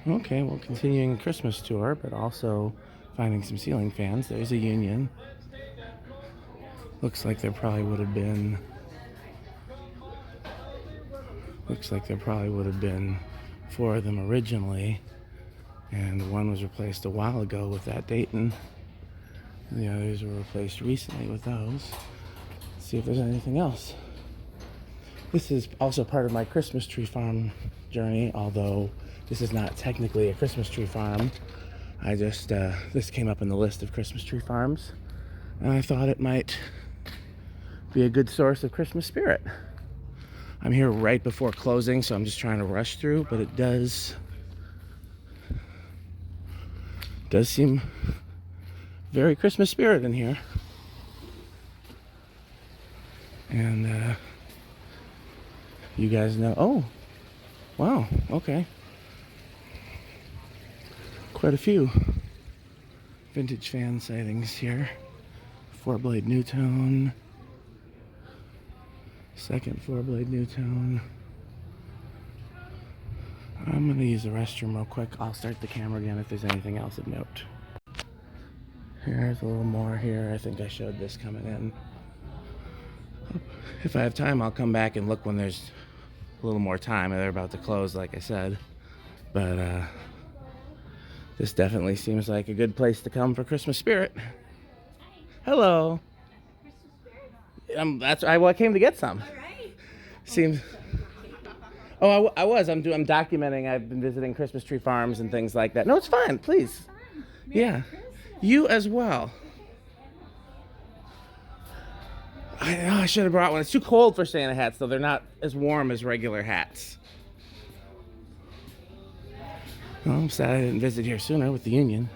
Okay, well, continuing Christmas tour, but also finding some ceiling fans. There's a Union. Looks like there probably would have been. Looks like there probably would have been 4 of them originally, and one was replaced a while ago with that Dayton. And the others were replaced recently with those. Let's see if there's anything else. This is also part of my Christmas tree farm journey, although this is not technically a Christmas tree farm. I just, this came up in the list of Christmas tree farms, and I thought it might be a good source of Christmas spirit. I'm here right before closing, so I'm just trying to rush through, but it does seem very Christmas spirit in here. And you guys know, oh, wow, okay. Quite a few vintage fan sightings here. 4-blade Nutone. Second 4-blade Nutone. I'm gonna use the restroom real quick. I'll start the camera again if there's anything else of note. Here's a little more here. I think I showed this coming in. If I have time, I'll come back and look when there's a little more time. They're about to close, like I said. But this definitely seems like a good place to come for Christmas spirit. Hello. I came to get some. All right. Seems. Oh, I was. I'm documenting. I've been visiting Christmas tree farms and things like that. No, it's fine. Please. Yeah. You as well. I should have brought one. It's too cold for Santa hats, though. They're not as warm as regular hats. Well, I'm sad I didn't visit here sooner with the Union.